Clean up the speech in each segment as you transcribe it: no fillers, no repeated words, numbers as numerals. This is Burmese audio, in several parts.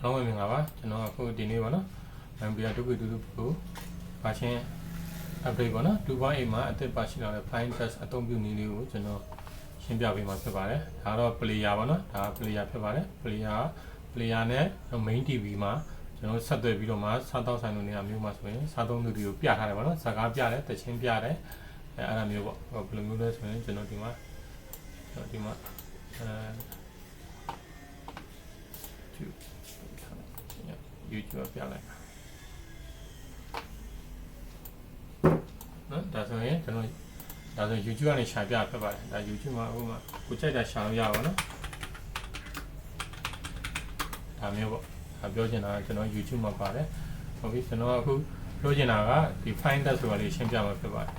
အားလုံးပဲမင်္ဂလာပါကျွန်တော်အခုဒီနေ့ပေါ့နော် MBR 2.2 Pro version update ပေါ့နော်2.8မှာအသစ်ပါရှိလာတဲ့ Fine Test အသုံးပြုနည်းလေးကိုကျွန်တော်ရှင်းပြပေးမှာဖြစ်ပါတယ်ဒါတော့ player ပေါ့နော်ဒါ player ဖြစ်ပါတယ် player နဲ့ main TV မှာကျွန်တော်ဆက်သွယ်ပြီးတော့မှစားတောက်ဆိုင်လိုနေရာမျိုးမှာဆိုရင်စားသုံးသူတွေကိုပြထားတယ်ပေါ့နော်ဇာကားပြတယ်တချင်းပြတယ်အဲ့ဒါမျိုးပေါ့ဘယ်လိုမျိုးလဲဆိုရင်ကျွန်တော်ဒီမှာYouTube ပြလိုက်နော်ဒါဆိုရင်ကျွန်တော်ဒါဆို YouTube ကနေရှာပြဖြစ်ပါတယ်ဒါ YouTube မှာအခုမှကိုကြိုက်တာရှာလို့ရပါတော့ဒါမျိုးပေါ့ဒါပြောချင်တာကျွန်တော် YouTube မှာပါတယ်ဟုတ်ပြီကျွန်တော်အခုပြောချင်တာကဒီ Find Test ဆိုတာလေးရှင်းပြမှာဖြစ်ပါတယ်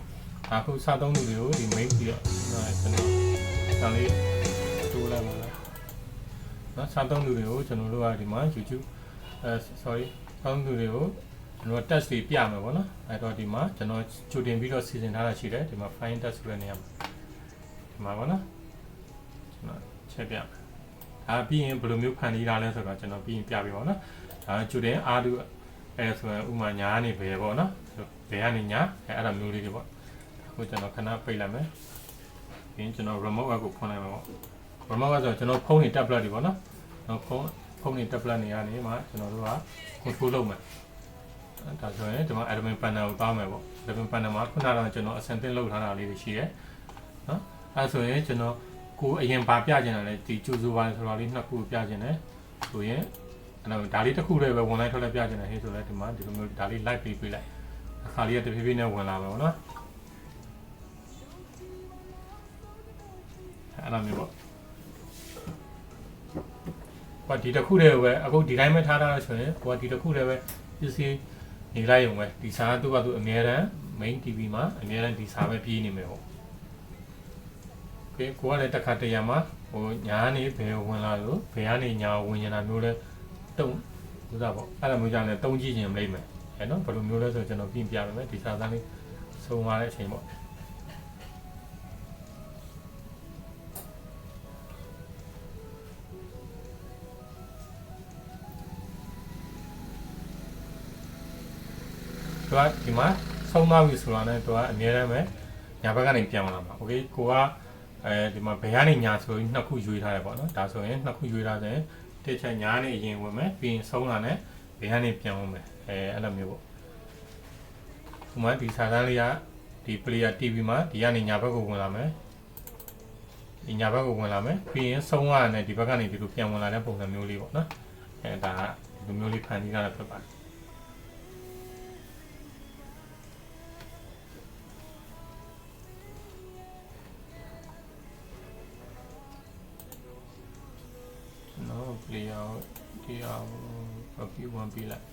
အခုစားသုံးသူတွေကိုဒီ main ပြီးတော့ကျွန်တော်ဒါလေးတိုးလိုက်ပါလားနော်စားသုံးသူတွေကိုကျွန်တော်တို့ကဒီမှာ YouTube sorry စားသုံးသူတွေကိုကျွန်တော် test တွေပြမယ်ပေါ့နော်အဲ့တော့ဒီမှာကျွန်တော်ကြိုတင်ပြီးတော့စီစဉ်ထားတာရှိတယ်ဒီမှာ Find Test ဆိုတဲ့နေရာမှာဒီမှာပေါ့နော်ကျွန်တော်ချက်ပြမယ်ဒါပြီးရင်ဘယ်လိုမျိုးဖန်တီးထားလဲဆိုတော့ကျွန်တော်ပြီးရင်ပြပေးပါနော်ဒါကြိုတင်အားတူအဲ့ဆိုရင်ဥမာညာနေပဲပေါ့နော်ဘယ်ကနေညာအဲ့ဒါမျိုးလေးတွေပေါ့အခုကျွန်တော်ခဏပိတ်လိုက်မယ်ပြီးရင်ကျွန်တော် remote app ကိုဖွင့်လိုက်မယ်ပေါ့ remote app ဆိုတော့ကျွန်တော်ဖုန်းတွေ tablet တွေပေါ့နော်တော့ဖုန်းတွေ tablet တွေကနေမှကျွန်တော်တို့က control လုပ်မယ်ဒါဆိုရင်ဒီမှာ admin panel ကိုတောင်းမယ်ပေါ့ admin panel မှာခုနကတော့ကျွန်တော် ascending လုပ်ထားတာလေးတွေရှိတယ်နော်အဲဆိုရင်ကျွန်တော်ကိုအရင်ပါပြချင်တာလေဒီကျူဇူပါဆိုတာလေးနှစ်ခုပြချင်တယ်ဆိုရင်အဲ့တော့ဒါလေးတစ်ခုတည်းပဲဝင်လိုက်ထွက်လိုက်ပြချင်တယ်ဟေးဆိုလဲဒီမှာဒီလိုမျိုးဒါလေး live ပေးလိုက်အခါလေးကတဖြည်းဖြည်းနဲ့ဝင်လာမယ်ပေါ့နော်အဲ့လိုမျိုးပေါ့ဘာဒီတစ်ခုတည်းပဲအခုဒီတိုင်းပဲထားတာဆိုရင်ကိုကဒီတစ်ခုတည်းပဲပစ္စည်းနေလိုက်ရုံပဲဒီစားသူကသူအများတန်း main TV မှာအများတန်းဒီစားပဲပြေးနေမယ်ပေါ့ကိုကလည်းတစ်ခါတရံမှာဟိုညာနေဘယ်ဝင်လာလို့ဘယ်ကနေညာဝင်နေတာမျိုးလဲတုံးဥစားပေါ့အဲ့လိုမျိုးကြောင့်လည်းတုံးကြည့်ခြင်းမလိမ့်မယ်အဲ့နော်ဘယ်လိုမျိုးလဲဆိုကျွန်တော်ပြင်ပြပေးမယ်ဒီစားသားလေးဆုံးသွားတဲ့အချိန်ပေါ့တော့ဒီမှာဆုံးသွားပြီဆိုတာနဲ့တော့အများတန်းပဲညာဘက်ကနေပြန်လာမှာโอเคကိုကဒီမှာဘယ်ကနေညာဆိုရင်နှစ်ခုရွေးထားတယ်ပေါ့နော်ဒါဆိုရင်နှစ်ခုရွေးထားတယ်တစ်ချက်ညာနေအရင်ဝင်မယ်ပြီးရင်ဆုံးလာနဲ့ဘယ်ကနေပြန်ဝင်မယ်အဲ့လိုမျိုးပေါ့ဒီမှာဒီစာတန်းလေးကဒီ player TV မှာဒီကနေညာဘက်ကိုဝင်လာမယ်ဒီညာဘက်ကိုဝင်လာမယ်ပြီးရင်ဆုံးလာနဲ့ဒီဘက်ကနေဒီလိုပြန်ဝင်လာတဲ့ပုံစံမျိုးလေးပေါ့နော်ဒါကဒီမျိုးလေးဖန်တီးထားတာဖြစ်ပါတယ်player ဒီအောင်ပြီးဝင်ပြီးလိုက်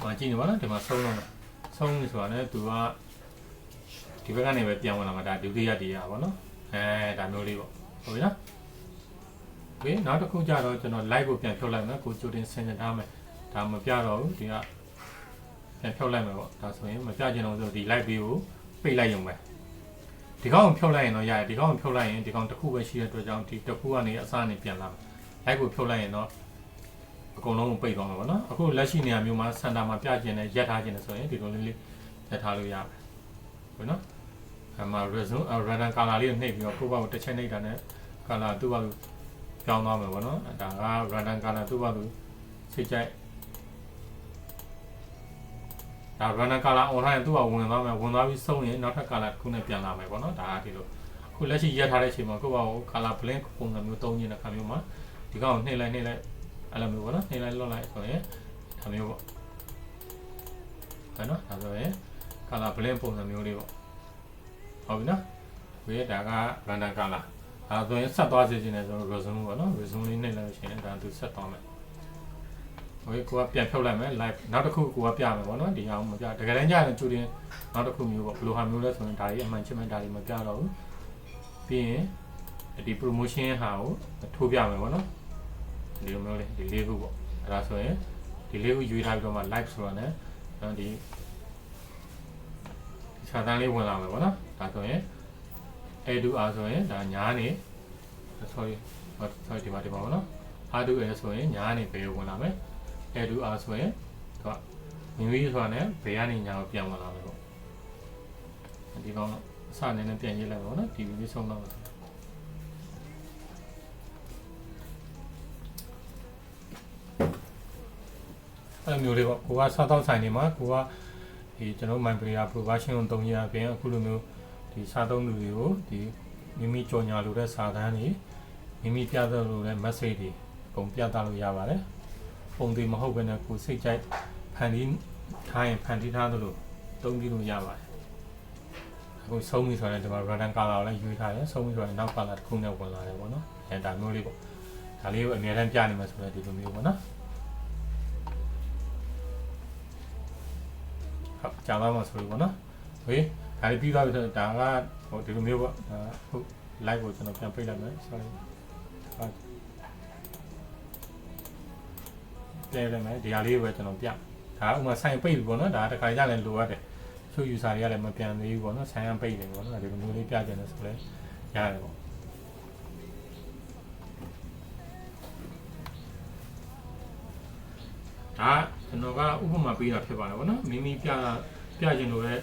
မကြည့်နေပါလားဒီမှာဆုံးပြီဆိုတာနဲ့သူကဒီဘက်ကနေပဲပြန်ဝင်လာမှာဒါဒုတိယတရားပေါ့နော်ဒါမျိုးလေးပေါ့ဟုတ်ပြီနော်โอเคနောက်တစ်ခုကြတော့ကျွန်တော် live ကိုပြန်ဖြုတ်လိုက်မယ်ကိုကြိုတင်ဆင်ကျင်ထားမယ်ဒါမပြတော့ဘူးဒီကပြန်ဖြုတ်လိုက်မယ်ပေါ့ဒါဆိုရင်မပြချင်တော့ဆိုဒီ live လေးကိုပိတ်လိုက်ရုံပဲဒီကောင်ကိုဖြုတ်လိုက်ရင်တော့ရတယ်ဒီကောင်ကိုဖြုတ်လိုက်ရင်ဒီကောင်တစ်ခုပဲရှိတဲ့အတွက်ကြောင့်ဒီတစ်ခုကနေအစနေပြန်လာမယ် live ကိုဖြုတ်လိုက်ရင်တော့အကုန်လုံးကိုပိတ်သွားမှာပေါ့နော်အခုလက်ရှိနေရာမျိုးမှာစင်တာမှာပြကျင်တယ်ရက်ထားကျင်တယ်ဆိုရင်ဒီလိုလေးရက်ထားလို့ရမယ်ဟုတ်နော်အမှ random color လေးကိုနှိပ်ပြီးတော့ကိုယ့်ဘာကိုတစ်ချက်နှိပ်တာနဲ့ color သူ့ဘာလို့ပြောင်းသွားမယ်ပေါ့နော်ဒါက random color သူ့ဘာလို့စိတ်ကြိုက်ဒါ random color on ထားရင်သူ့ဘာဝင်သွားမယ်ဝင်သွားပြီးဆုံးရင်နောက်ထပ် color တစ်ခုနဲ့ပြန်လာမယ်ပေါ့နော်ဒါကဒီလိုအခုလက်ရှိရက်ထားတဲ့အချိန်မှာကိုယ့်ဘာကို color blend ပုံစံမျိုးသုံးခြင်းတဲ့ခါမျိုးမှာဒီကောင်ကိုနှိပ်လိုက်အဲ့လိုမျိုးပေါ့နော်နှိပ်လိုက်လွတ်လိုက်ဆိုရင်ဒါမျိုးပေါ့ဟုတ်နော်ဒါဆိုရင် color blend ပုံစံမျိုးလေးပေါ့ဟုတ်ပြီနော်ဝေးဒါက random color ဒါဆိုရင်ဆက်သွားစေချင်တယ်ဆိုတော့ resume ပေါ့နော် resume လေးနှိပ်လိုက်ရှင်ဒါသူဆက်သွားမယ်โอเคကိုကပြန်ဖြုတ်လိုက်မယ် live နောက်တစ်ခုကိုကပြမယ်ပေါ့နော်ဒီအောင်မပြတကယ်တမ်းကျရင်ကြိုတင်နောက်တစ်ခုမျိုးပေါ့ဘယ်လိုဟာမျိုးလဲဆိုရင်ဒါကြီးအမှန်ချင်းမှဒါကြီးမပြတော့ဘူးပြီးရင်ဒီ promotion ဟာကိုထိုးပြမယ်ပေါ့နော်ဒီလိုမျိုးလေးဒီလေးခုပေါ့အဲ့ဒါဆိုရင်ဒီလေးခုရွေးထားပြီးတော့မှ live ဆိုတာ ਨੇ ဒီစာတန်းလေးဝင်လာမယ်ပေါ့နော်ဒါဆိုရင် to r ဆိုရင်ဒါညာနေ sorry ဒီမှာပေါ့နော် r to l ဆိုရင်ညာနေဘယ်ကိုဝင်လာမလဲ l to r ဆိုရင်သူကမိမိဆိုတာနဲ့ဘယ်ကနေညာကိုပြန်ဝင်လာမလဲပေါ့ဒီကောင်အစနေနဲ့ပြန်ရေးလိုက်ပါတော့နော်ဒီဗီဒီယိုဆုံးတော့အဲ့မျိုးလေးပေါ့ကိုကစားတော့ဆိုင်နေမှာကိုကဒီကျွန်တော် MyPlayer Pro version ကိုသုံးရပြင်အခုလိုမျိုးဒီစားသုံးသူတွေကိုဒီမိမိကြော်ညာလိုတဲ့စာတမ်းတွေမိမိပြသလိုတဲ့ message တွေအကုန်ပြသလို့ရပါတယ်ပုံသေးမဟုတ်ဘဲနဲ့ကိုစိတ်ကြိုက်ဖန်တီးထားရင်ဖန်တီးထားသလိုသုံးပြီးလို့ရပါတယ်အခုဆုံးပြီဆိုရင်ဒီမှာ random color ကိုလည်းယူထားတယ်ဆုံးပြီဆိုရင်နောက် color တစ်ခုနဲ့ဝင်လာတယ်ပေါ့နော်အဲဒါမျိုးလေးပေါ့ဒါလေးကိုအများတန်းပြနေမှာဆိုတော့ဒီလိုမျိုးပေါ့နော်ဟုတ်ကြာတော့မှဆိုလို့ပေါ့နော်ဟေးဒါလေးပြီးသွားပြီဆိုတော့ဒါကဟိုဒီလိုမျိုးပေါ့ဟုတ် live ကိုကျွန်တော်ပြန်ပိတ်လိုက်မယ် sorry ဟုတ်ပြန်လိုက်မယ်ဒီဟာလေးကိုပဲကျွန်တော်ပြဒါဥမာဆိုင်ပိတ်ပြီပေါ့နော်ဒါတခါကြလည်းလိုရတယ်ချို့ user တွေကလည်းမပြန်သေးဘူးပေါ့နော်ဆိုင်ရပိတ်တယ်ပေါ့နော်ဒီလိုမျိုးလေးပြကြတယ်ဆိုလဲရတယ်ပေါ့ဒါကျွန်တော်ကဥပမာပေးတာဖြစ်ပါတယ်ပေါ့နော်မိမိပြခြင်းလို့တဲ့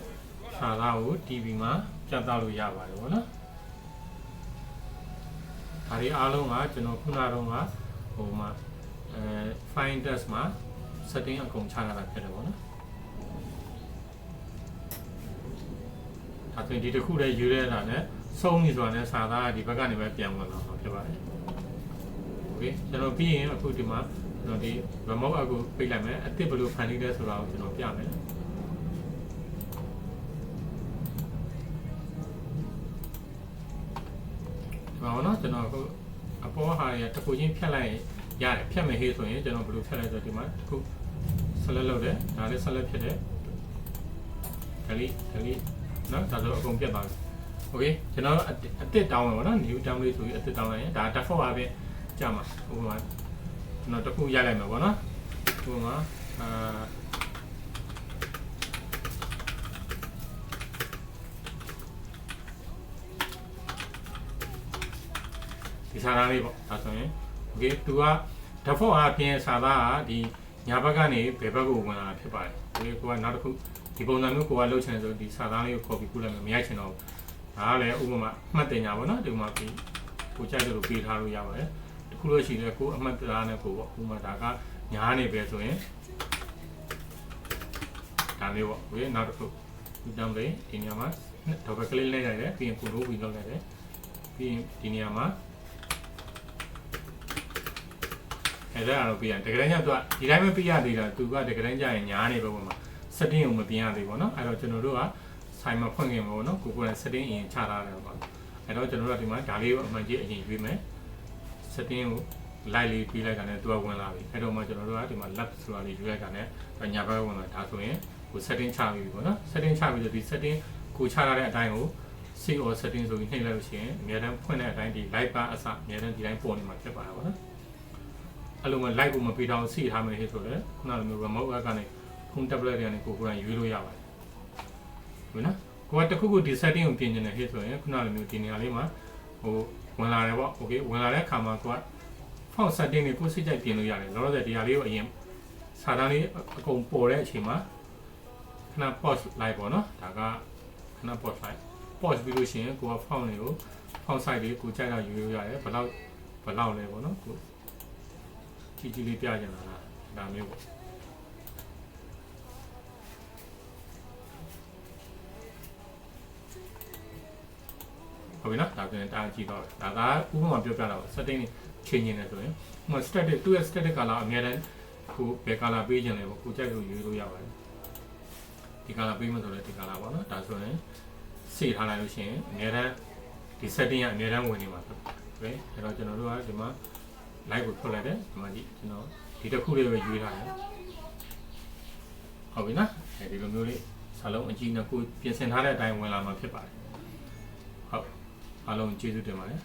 စာသားကို TV မှာပြသလို့ရပါတယ်ပေါ့နော်ဒါတွေအားလုံးကကျွန်တော်ခုနကတော့ဟိုမှာfine test မှာ setting အကုန်ချရတာဖြစ်တယ်ပေါ့နော်အဲ့ဒီတစ်ခုတည်းယူရတာနဲ့ဆုံးပြီဆိုတာနဲ့စာသားကဒီဘက်ကနေပဲပြန်ဝင်လာမှာဖြစ်ပါတယ်โอเคကျွန်တော်ပြီးရင်အခုဒီမှာကျွန်တော်ဒီ remote အကူပိတ်လိုက်မယ်အသစ်ဘယ်လိုဖန်တီးလဲဆိုတာကိုကျွန်တော်ပြမယ်ဘာလို့နော်ကျွန်တော်အခုအပေါ်ဟာရတခုချင်းဖြတ်လိုက်ရတယ်ဖြတ်မယ်ဟေးဆိုရင်ကျွန်တော်ဘယ်လိုဖြတ်လဲဆိုတော့ဒီမှာအခုဆက်လက်လုပ်တယ်ဒါလည်းဆက်လက်ဖြစ်တယ်ဒါလေးနော်ဒါဆိုအကုန်ပြတ်သွားပြီโอเคကျွန်တော်အသစ်တောင်းမယ်ပေါ့နော် new template ဆိုပြီးအသစ်တောင်းလိုက်ရင်ဒါ default အပြင်ကြာမှာဟိုမှာကျွန်တော်တခုရိုက်လိုက်မယ်ပေါ့နော်ဟိုမှာဒီစာသားလေးပေါ့ဒါဆိုရင်โอเคသူက default အပြင်စာသားကဒီညာဘက်ကနေဘယ်ဘက်ကိုဝင်လာဖြစ်ပါတယ်โอเคကိုကနောက်တစ်ခုဒီပုံစံမျိုးကိုကလှုပ်ချင်ဆိုဒီစာသားလေးကို copy ကူးလိုက်မယ်မရိုက်ချင်တော့ဘူးဒါကလည်းဥပမာအမှတ်တင်ညာပေါ့နော်ဒီမှာပြီးကိုကြိုက်တယ်လို့ပေးထားလို့ရပါတယ်တခုလို့ရှိရင်ကိုအမှတ်တရားနဲ့ကိုပေါ့ဥပမာဒါကညာနေပဲဆိုရင်ဒါမျိုးပေါ့ဝေးနောက်တစ်ခုဒီတမ်းလေးဒီနေရာမှာ double click လိုက်ရတယ်ပြီးရင်ကိုလိုပြီးလုပ်လိုက်တယ်ပြီးရင်ဒီနေရာမှာအဲ့ဒါတော့ပြရတကယ်တမ်းကျတော့ဒီတိုင်းမပြရသေးတာသူကတကယ်တမ်းကျရင်ညာနေပဲပေါ့မှာ setting ကိုမပြင်ရသေးဘူးเนาะအဲ့တော့ကျွန်တော်တို့ကဆိုင်မှာဖွင့်ခင်ပေါ့เนาะကိုယ်က setting အရင်ချထားတယ်ပေါ့အဲ့တော့ကျွန်တော်တို့ကဒီမှာဒါလေးကိုအမှန်ကြီးအရင်ရွေးမယ် setting ကို light လေးပြီးလိုက်တာနဲ့သူကဝင်လာပြီအဲ့တော့မှကျွန်တော်တို့ကဒီမှာ left ဆိုတာလေးရွေးလိုက်တာနဲ့ညာဘက်ဝင်လာဒါဆိုရင်ကို setting ချပြီးပြီပေါ့เนาะ setting ချပြီးဆိုဒီ setting ကိုချထားတဲ့အတိုင်းကို save or setting ဆိုပြီးနှိပ်လိုက်လို့ရှိရင်အများတန်းဖွင့်တဲ့အတိုင်းဒီ light bar အစအများတန်းဒီတိုင်းပေါ်နေမှာဖြစ်ပါတာပေါ့နော်အဲ့လိုမှ light ကိုမပေးတော့စီထားမယ်ဟဲ့ဆိုတော့ခုနကလိုမျိုး remote app ကနေ home tablet တွေကနေကိုယ်ကိုယ်တိုင်ရွေးလို့ရပါတယ်ဟုတ်နော်ကိုကတခုခုဒီ setting ကိုပြင်နေတယ်ဟဲ့ဆိုရင်ခုနကလိုမျိုးဒီနေရာလေးမှာဟိုဝင်လာတယ်ပေါ့ okay ဝင်လာတဲ့အခါမှာကိုက font setting တွေကိုစိတ်ကြိုက်ပြင်လို့ရတယ်လောလောဆယ်ဒီဟာလေးကိုအရင်စာတန်းလေးအကုန်ပေါ်တဲ့အချိန်မှာခဏ pause လိုက်ပေါ့နော်ဒါကခဏ pause လိုက် pause ပြီးလို့ရှိရင်ကိုက font တွေကို font size တွေကိုကြိုက်တော့ယူလို့ရတယ်ဘယ်လောက်လဲပေါ့နော်ကိုကြီးလေးပြကြတာလားဒါမျိုးပေါ့ဟုတ်ပြီနော်ဒါပြန်တားကြည့်တော့ဒါကဥပမာပြောပြတာပေါ့ setting ချိန်နေတယ်ဆိုရင်ဟို static သူ့ရဲ့ static color အများတန်းကိုဘယ် color ပေးခြင်းလဲပေါ့ကိုကြိုက်လို့ယူလို့ရပါတယ်ဒီ color ပေးမှဆိုလည်းဒီ color ပေါ့နော်ဒါဆိုရင်စေထားလိုက်လို့ရှိရင်အများတန်းဒီ setting ကအများတန်းဝင်နေမှာဖြစ်တယ်အဲ့တော့ကျွန်တော်တို့ကဒီမှာ live ကိုဖွင့်လိုက်တယ်ဒီမှာကြည့်ကျွန်တော်ဒီတစ်ခုလေးပဲရွေးထားတယ်ဟုတ်ပြီနော်အဲဒီလိုမျိုးလေးစာလုံးအကြည့်နဲ့ကိုပြင်ဆင်ထားတဲ့အတိုင်းဝင်လာမှာဖြစ်ပါတယ်ဟုတ်အားလုံးကျေးဇူးတင်ပါတယ်